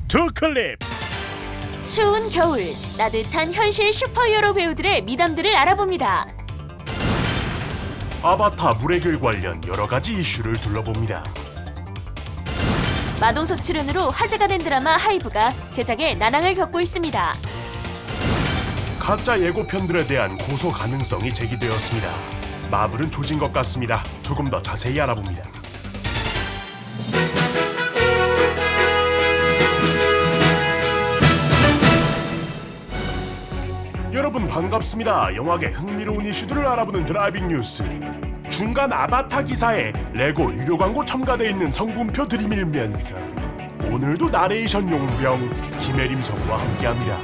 두 클립. 추운 겨울, 따뜻한 현실 슈퍼히어로 배우들의 미담들을 알아봅니다. 아바타 물의 길 관련 여러 가지 이슈를 둘러봅니다. 마동석 출연으로 화제가 된 드라마 하이브가 제작에 난항을 겪고 있습니다. 가짜 예고편들에 대한 고소 가능성이 제기되었습니다. 마블은 조진 것 같습니다. 조금 더 자세히 알아봅니다. 여러분 반갑습니다. 영화계 흥미로운 이슈들을 알아보는 드라이빙 뉴스. 중간 아바타 기사에 레고 유료 광고 첨가되어 있는 성분표 들이밀면서 오늘도 나레이션 용병 김혜림 성우와 함께합니다.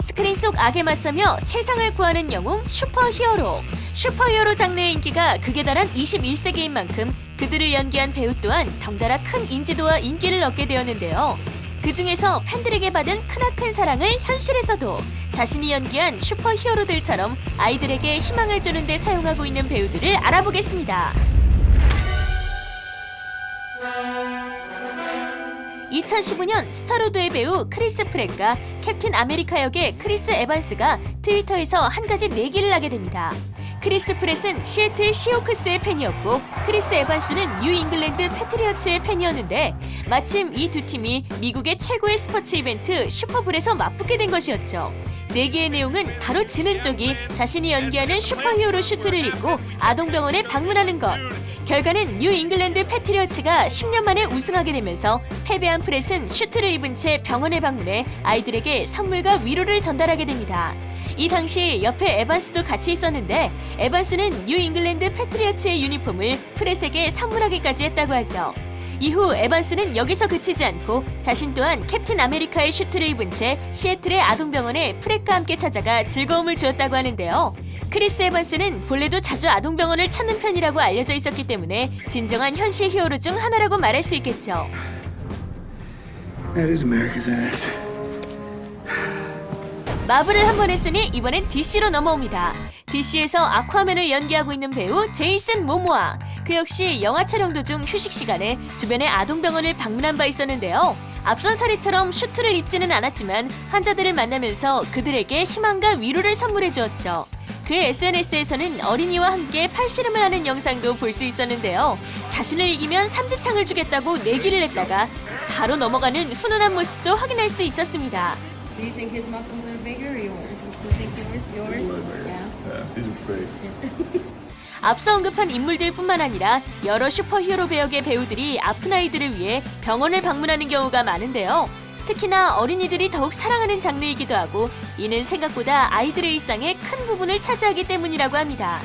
스크린 속 악에 맞서며 세상을 구하는 영웅 슈퍼히어로. 슈퍼히어로 장르의 인기가 극에 달한 21세기인 만큼 그들을 연기한 배우 또한 덩달아 큰 인지도와 인기를 얻게 되었는데요. 그 중에서 팬들에게 받은 크나큰 사랑을 현실에서도 자신이 연기한 슈퍼히어로들처럼 아이들에게 희망을 주는 데 사용하고 있는 배우들을 알아보겠습니다. 2015년 스타로드의 배우 크리스 프렛과 캡틴 아메리카 역의 크리스 에반스가 트위터에서 한 가지 내기를 하게 됩니다. 크리스 프렛은 시애틀 시호크스의 팬이었고 크리스 에반스는 뉴 잉글랜드 패트리어츠의 팬이었는데 마침 이 두 팀이 미국의 최고의 스포츠 이벤트 슈퍼볼에서 맞붙게 된 것이었죠. 내기의 내용은 바로 지는 쪽이 자신이 연기하는 슈퍼히어로 슈트를 입고 아동병원에 방문하는 것. 결과는 뉴 잉글랜드 패트리어츠가 10년 만에 우승하게 되면서 패배한 프렛은 슈트를 입은 채 병원에 방문해 아이들에게 선물과 위로를 전달하게 됩니다. 이 당시 옆에 에반스도 같이 있었는데 에반스는 뉴 잉글랜드 패트리어츠의 유니폼을 프렛에게 선물하기까지 했다고 하죠. 이후 에반스는 여기서 그치지 않고 자신 또한 캡틴 아메리카의 슈트를 입은 채 시애틀의 아동병원에 프렛과 함께 찾아가 즐거움을 주었다고 하는데요. 크리스 에반스는 본래도 자주 아동병원을 찾는 편이라고 알려져 있었기 때문에 진정한 현실 히어로 중 하나라고 말할 수 있겠죠. That is America's ass. 마블을 한 번 했으니 이번엔 DC로 넘어옵니다. DC에서 아쿠아맨을 연기하고 있는 배우 제이슨 모모아. 그 역시 영화 촬영 도중 휴식 시간에 주변의 아동병원을 방문한 바 있었는데요. 앞선 사례처럼 슈트를 입지는 않았지만 환자들을 만나면서 그들에게 희망과 위로를 선물해 주었죠. 그 SNS에서는 어린이와 함께 팔씨름을 하는 영상도 볼 수 있었는데요. 자신을 이기면 삼지창을 주겠다고 내기를 했다가 바로 넘어가는 훈훈한 모습도 확인할 수 있었습니다. Do you think his muscles are bigger or yours? Do you think yours? Yeah. Yeah, these are fake. 앞서 언급한 인물들 뿐만 아니라 여러 슈퍼히어로 배역의 배우들이 아픈 아이들을 위해 병원을 방문하는 경우가 많은데요. 특히나 어린이들이 더욱 사랑하는 장르이기도 하고 이는 생각보다 아이들의 일상의 큰 부분을 차지하기 때문이라고 합니다.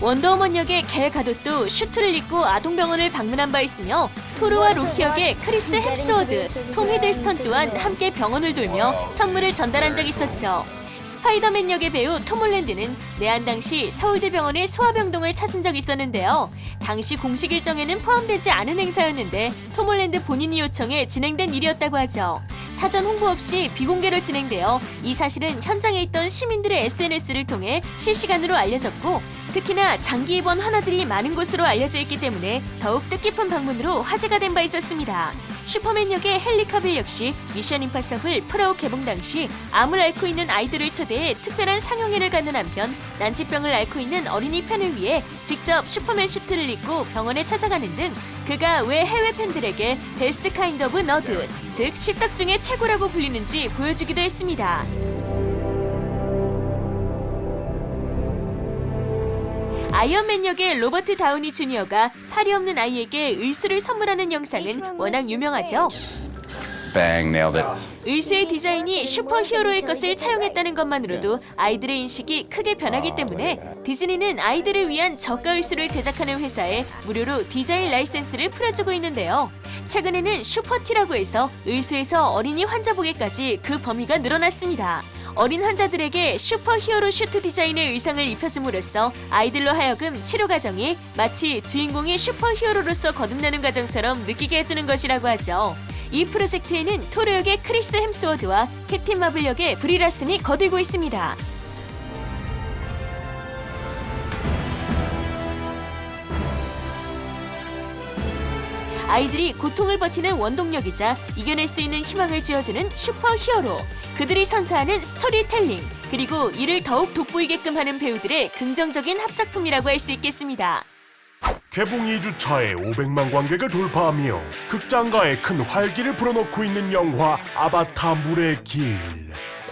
원더우먼 역의 갤 가돛도 슈트를 입고 아동병원을 방문한 바 있으며 토르와 로키 역의 크리스 햄스워드, 톰 히들스턴 또한 함께 병원을 돌며 선물을 전달한 적이 있었죠. 스파이더맨 역의 배우 톰 홀랜드는 내한 당시 서울대병원의 소아병동을 찾은 적이 있었는데요. 당시 공식 일정에는 포함되지 않은 행사였는데 톰 홀랜드 본인이 요청해 진행된 일이었다고 하죠. 사전 홍보 없이 비공개로 진행되어 이 사실은 현장에 있던 시민들의 SNS를 통해 실시간으로 알려졌고 특히나 장기 입원 환자들이 많은 곳으로 알려져 있기 때문에 더욱 뜻깊은 방문으로 화제가 된 바 있었습니다. 슈퍼맨 역의 헨리 카빌 역시 미션 임파서블 프로 개봉 당시 암을 앓고 있는 아이들을 초대해 특별한 상영회를 갖는 한편 난치병을 앓고 있는 어린이 팬을 위해 직접 슈퍼맨 슈트를 입고 병원에 찾아가는 등 그가 왜 해외 팬들에게 베스트 카인드 오브 너드, 즉 십덕 중에 최고라고 불리는지 보여주기도 했습니다. 아이언맨 역의 로버트 다우니 주니어가 팔이 없는 아이에게 의수를 선물하는 영상은 워낙 유명하죠. Bang, nailed it. 의수의 디자인이 슈퍼히어로의 것을 차용했다는 것만으로도 아이들의 인식이 크게 변하기 때문에 디즈니는 아이들을 위한 저가 의수를 제작하는 회사에 무료로 디자인 라이센스를 풀어주고 있는데요. 최근에는 슈퍼티라고 해서 의수에서 어린이 환자복에까지 그 범위가 늘어났습니다. 어린 환자들에게 슈퍼히어로 슈트 디자인의 의상을 입혀줌으로써 아이들로 하여금 치료 과정이 마치 주인공이 슈퍼히어로로서 거듭나는 과정처럼 느끼게 해주는 것이라고 하죠. 이 프로젝트에는 토르 역의 크리스 햄스워드와 캡틴 마블 역의 브리 라슨이 거들고 있습니다. 아이들이 고통을 버티는 원동력이자 이겨낼 수 있는 희망을 쥐어주는 슈퍼히어로. 그들이 선사하는 스토리텔링, 그리고 이를 더욱 돋보이게끔 하는 배우들의 긍정적인 합작품이라고 할 수 있겠습니다. 개봉 2주차에 500만 관객을 돌파하며 극장가에 큰 활기를 불어넣고 있는 영화 아바타 물의 길.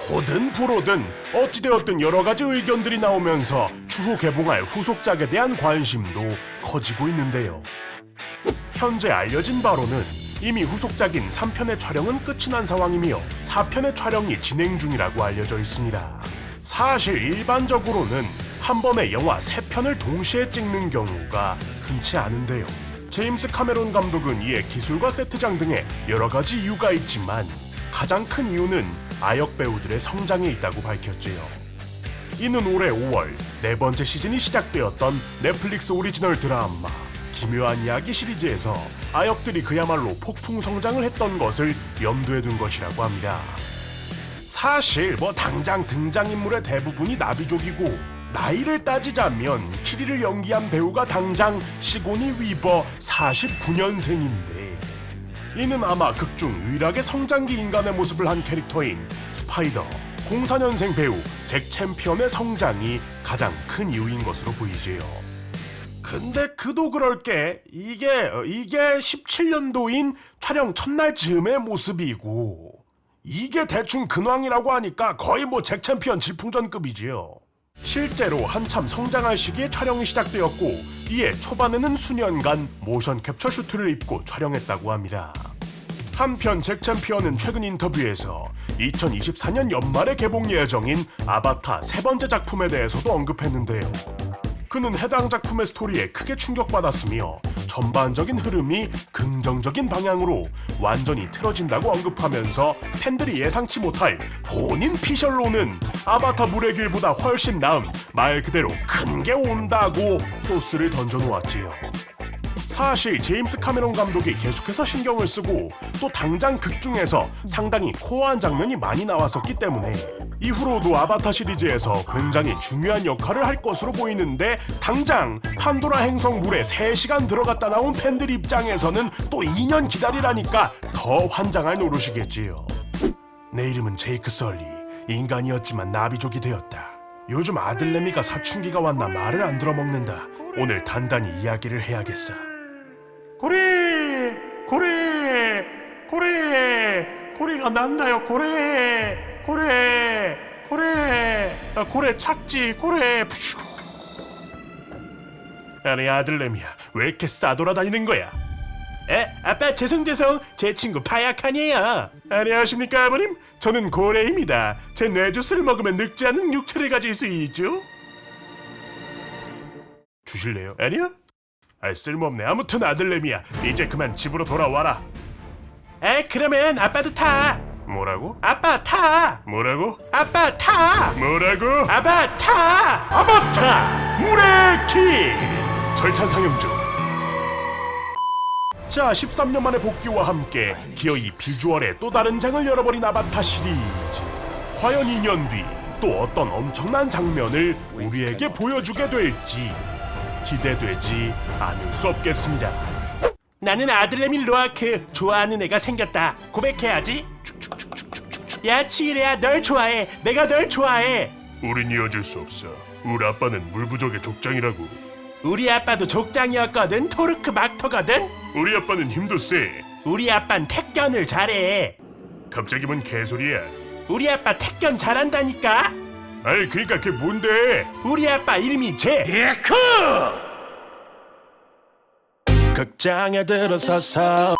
호든 불호든 어찌되었든 여러 가지 의견들이 나오면서 추후 개봉할 후속작에 대한 관심도 커지고 있는데요. 현재 알려진 바로는 이미 후속작인 3편의 촬영은 끝이 난 상황이며 4편의 촬영이 진행 중이라고 알려져 있습니다. 사실 일반적으로는 한 번에 영화 3편을 동시에 찍는 경우가 흔치 않은데요. 제임스 카메론 감독은 이에 기술과 세트장 등의 여러 가지 이유가 있지만 가장 큰 이유는 아역 배우들의 성장에 있다고 밝혔지요. 이는 올해 5월 4번째 시즌이 시작되었던 넷플릭스 오리지널 드라마 기묘한 이야기 시리즈에서 아역들이 그야말로 폭풍 성장을 했던 것을 염두에 둔 것이라고 합니다. 사실 당장 등장인물의 대부분이 나비족이고 나이를 따지자면 키리를 연기한 배우가 당장 시고니 위버 49년생인데 이는 아마 극중 유일하게 성장기 인간의 모습을 한 캐릭터인 스파이더 04년생 배우 잭 챔피언의 성장이 가장 큰 이유인 것으로 보이지요. 근데 그도 그럴 게 이게 17년도인 촬영 첫날 즈음의 모습이고 이게 대충 근황이라고 하니까 거의 잭 챔피언 질풍전급이지요. 실제로 한참 성장할 시기에 촬영이 시작되었고 이에 초반에는 수년간 모션 캡처 슈트를 입고 촬영했다고 합니다. 한편 잭 챔피언은 최근 인터뷰에서 2024년 연말에 개봉 예정인 아바타 3번째 작품에 대해서도 언급했는데요. 그는 해당 작품의 스토리에 크게 충격받았으며 전반적인 흐름이 긍정적인 방향으로 완전히 틀어진다고 언급하면서 팬들이 예상치 못할 본인 피셜로는 아바타 물의 길보다 훨씬 나은 말 그대로 큰 게 온다고 소스를 던져놓았지요. 사실 제임스 카메론 감독이 계속해서 신경을 쓰고 또 당장 극중에서 상당히 코어한 장면이 많이 나왔었기 때문에 이후로도 아바타 시리즈에서 굉장히 중요한 역할을 할 것으로 보이는데 당장 판도라 행성 물에 3시간 들어갔다 나온 팬들 입장에서는 또 2년 기다리라니까 더 환장할 노릇이겠지요. 내 이름은 제이크 설리. 인간이었지만 나비족이 되었다. 요즘 아들내미가 사춘기가 왔나 말을 안 들어먹는다. 오늘 단단히 이야기를 해야겠어. 고래가 난다요. 고래 착지. 아니 아들내미야, 왜 이렇게 싸돌아다니는 거야? 아빠 죄송 제 친구 파야칸이에요. 안녕하십니까 아버님, 저는 고래입니다. 제 뇌주스를 먹으면 늙지 않은 육체를 가질 수 있죠. 주실래요? 아니요? 쓸모없네. 아무튼 아들내미야, 이제 그만 집으로 돌아와라. 그러면 아빠도 타. 뭐라고? 아빠 타. 뭐라고? 아빠 타. 뭐라고? 아빠 타. 아바타 물의 길. 절찬 상영 중. 자, 13년 만의 복귀와 함께 기어이 비주얼의 또 다른 장을 열어버린 아바타 시리즈. 과연 2년 뒤 또 어떤 엄청난 장면을 우리에게 보여주게 될지 기대되지 않을 수 없겠습니다. 나는 아들내미 로아크 좋아하는 애가 생겼다. 고백해야지. 야 치이레야, 널 좋아해. 내가 널 좋아해. 우린 이어질 수 없어. 우리 아빠는 물부족의 족장이라고. 우리 아빠도 족장이었거든. 토르크 막터거든. 우리 아빠는 힘도 세. 우리 아빠는 택견을 잘해. 갑자기 뭔 개소리야. 우리 아빠 택견 잘한다니까. 아이 그니까 그게 뭔데. 우리 아빠 이름이 제이크. 극장에 들어서서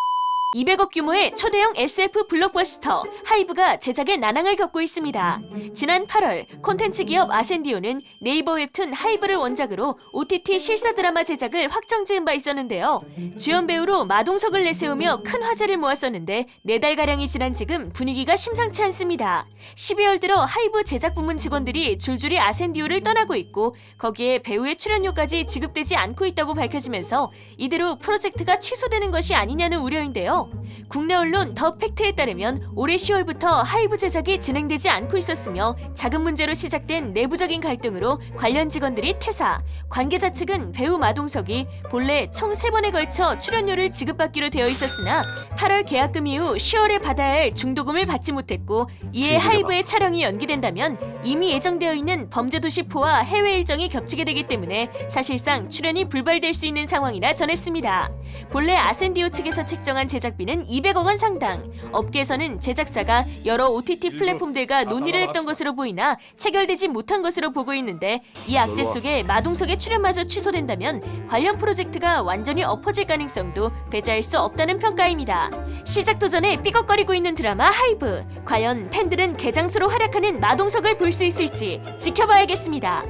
200억 규모의 초대형 SF 블록버스터 하이브가 제작에 난항을 겪고 있습니다. 지난 8월 콘텐츠 기업 아센디오는 네이버 웹툰 하이브를 원작으로 OTT 실사 드라마 제작을 확정 지은 바 있었는데요. 주연 배우로 마동석을 내세우며 큰 화제를 모았었는데 4달가량이 지난 지금 분위기가 심상치 않습니다. 12월 들어 하이브 제작 부문 직원들이 줄줄이 아센디오를 떠나고 있고 거기에 배우의 출연료까지 지급되지 않고 있다고 밝혀지면서 이대로 프로젝트가 취소되는 것이 아니냐는 우려인데요. 국내 언론 더 팩트에 따르면 올해 10월부터 하이브 제작이 진행되지 않고 있었으며 자금 문제로 시작된 내부적인 갈등으로 관련 직원들이 퇴사, 관계자 측은 배우 마동석이 본래 총 3번에 걸쳐 출연료를 지급받기로 되어 있었으나 8월 계약금 이후 10월에 받아야 할 중도금을 받지 못했고 이에 하이브의 촬영이 연기된다면 이미 예정되어 있는 범죄도시 4와 해외 일정이 겹치게 되기 때문에 사실상 출연이 불발될 수 있는 상황이라 전했습니다. 본래 아센디오 측에서 책정한 제작비는 200억 원 상당. 업계에서는 제작사가 여러 OTT 플랫폼들과 논의를 했던 것으로 보이나 체결되지 못한 것으로 보고 있는데 이 악재 속에 마동석의 출연마저 취소된다면 관련 프로젝트가 완전히 엎어질 가능성도 배제할 수 없다는 평가입니다. 시작도 전에 삐걱거리고 있는 드라마 하이브. 과연 팬들은 개장수로 활약하는 마동석을 볼 수 있을지 지켜봐야겠습니다.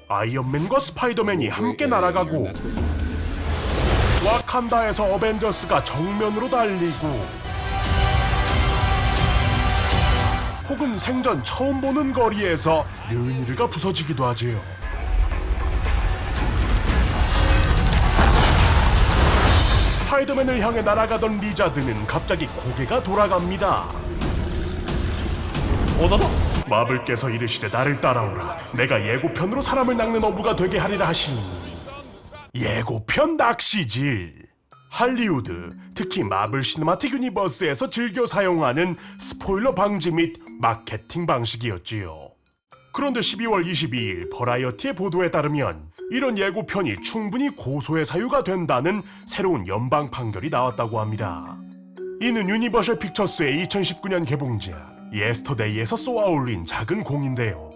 아이언맨과 스파이더맨이 함께 날아가고 와칸다에서 어벤져스가 정면으로 달리고 혹은 생전 처음 보는 거리에서 르니르가 부서지기도 하지요. 스파이더맨을 향해 날아가던 리자드는 갑자기 고개가 돌아갑니다. 마블께서 이르시되 나를 따라오라. 내가 예고편으로 사람을 낚는 어부가 되게 하리라 하시니. 예고편 낚시질. 할리우드, 특히 마블 시네마틱 유니버스에서 즐겨 사용하는 스포일러 방지 및 마케팅 방식이었지요. 그런데 12월 22일 버라이어티의 보도에 따르면 이런 예고편이 충분히 고소의 사유가 된다는 새로운 연방 판결이 나왔다고 합니다. 이는 유니버셜 픽처스의 2019년 개봉작 예스터데이에서 쏘아올린 작은 공인데요.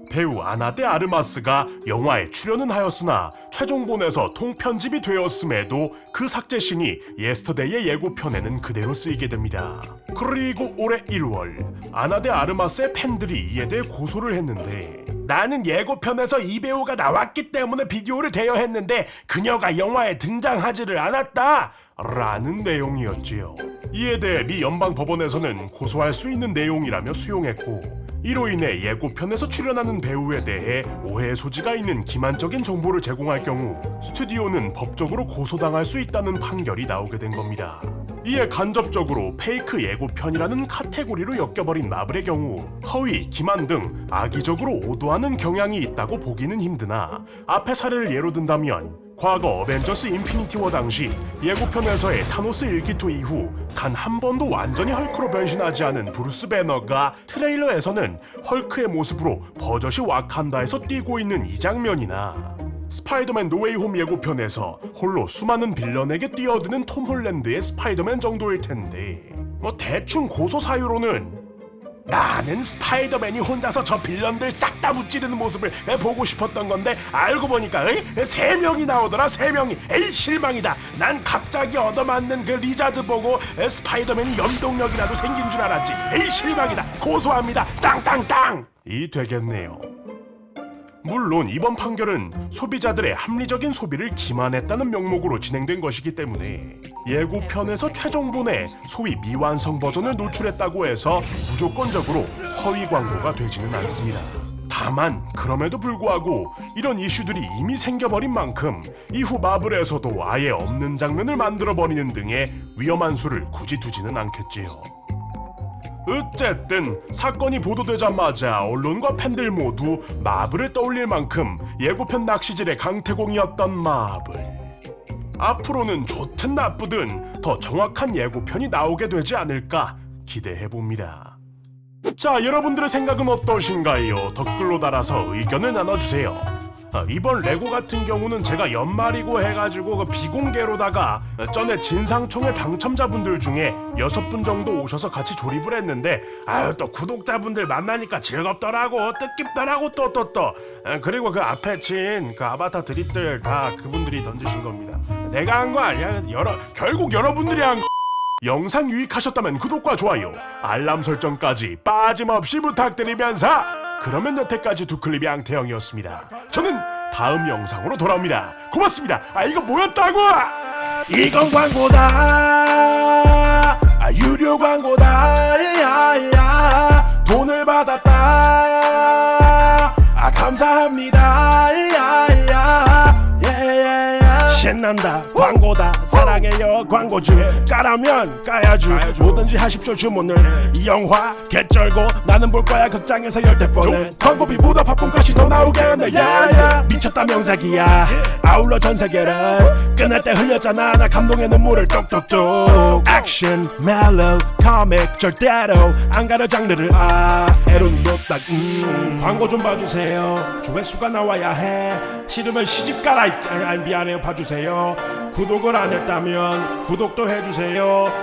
배우 아나 데 아르마스가 영화에 출연은 하였으나 최종본에서 통편집이 되었음에도 그 삭제신이 예스터데이의 예고편에는 그대로 쓰이게 됩니다. 그리고 올해 1월 아나 데 아르마스의 팬들이 이에 대해 고소를 했는데 나는 예고편에서 이 배우가 나왔기 때문에 비디오를 대여했는데 그녀가 영화에 등장하지를 않았다 라는 내용이었지요. 이에 대해 미 연방법원에서는 고소할 수 있는 내용이라며 수용했고 이로 인해 예고편에서 출연하는 배우에 대해 오해의 소지가 있는 기만적인 정보를 제공할 경우 스튜디오는 법적으로 고소당할 수 있다는 판결이 나오게 된 겁니다. 이에 간접적으로 페이크 예고편이라는 카테고리로 엮여버린 마블의 경우 허위, 기만 등 악의적으로 오도하는 경향이 있다고 보기는 힘드나 앞의 사례를 예로 든다면 과거 어벤져스 인피니티 워 당시 예고편에서의 타노스 1기토 이후 단 한 번도 완전히 헐크로 변신하지 않은 브루스 배너가 트레일러에서는 헐크의 모습으로 버젓이 와칸다에서 뛰고 있는 이 장면이나 스파이더맨 노웨이 홈 예고편에서 홀로 수많은 빌런에게 뛰어드는 톰 홀랜드의 스파이더맨 정도일 텐데 뭐 대충 고소 사유로는 나는 스파이더맨이 혼자서 저 빌런들 싹 다 무찌르는 모습을 보고 싶었던 건데 알고 보니까 3명이 나오더라. 3명이. 에이 실망이다. 난 갑자기 얻어맞는 그 리자드 보고 스파이더맨이 연동력이라도 생긴 줄 알았지. 에이 실망이다. 고소합니다. 땅땅땅. 이 되겠네요. 물론 이번 판결은 소비자들의 합리적인 소비를 기만했다는 명목으로 진행된 것이기 때문에 예고편에서 최종본의 소위 미완성 버전을 노출했다고 해서 무조건적으로 허위 광고가 되지는 않습니다. 다만 그럼에도 불구하고 이런 이슈들이 이미 생겨버린 만큼 이후 마블에서도 아예 없는 장면을 만들어버리는 등의 위험한 수를 굳이 두지는 않겠지요. 어쨌든 사건이 보도되자마자 언론과 팬들 모두 마블을 떠올릴 만큼 예고편 낚시질의 강태공이었던 마블. 앞으로는 좋든 나쁘든 더 정확한 예고편이 나오게 되지 않을까 기대해봅니다. 자, 여러분들의 생각은 어떠신가요? 댓글로 달아서 의견을 나눠주세요. 이번 레고 같은 경우는 제가 연말이고 해가지고 그 비공개로다가 전에 진상총회 당첨자분들 중에 6분 정도 오셔서 같이 조립을 했는데 아유 또 구독자분들 만나니까 즐겁더라고 뜻깊더라고 또 그리고 그 앞에 친 그 아바타 드립들 다 그분들이 던지신 겁니다. 내가 한 거 아니야. 결국 여러분들이 한 거. 영상 유익하셨다면 구독과 좋아요 알람 설정까지 빠짐없이 부탁드리면서 그러면 여태까지 두클립 양태형이었습니다. 저는 다음 영상으로 돌아옵니다. 고맙습니다. 이거 뭐였다고? 이건 광고다. 유료 광고다. 돈을 받았다. 감사합니다. 신난다 광고다 사랑해요 광고주 까라면 까야죠 뭐든지 하십시오 주문을 이 영화 개쩔고 나는 볼 거야 극장에서 10대번에 광고비보다 팝콘값이 더 나오겠네 야야 미쳤다 명작이야 아울러 전 세계를 끝날 때 흘렸잖아 나 감동의 눈물을 똑똑똑 액션 멜로 코믹 절대로 안 가려 장르를 에론도 딱 광고 좀 봐주세요 조회수가 나와야 해 싫으면 시집가라 미안해요 봐주세요 구독을 안 했다면 구독도 해주세요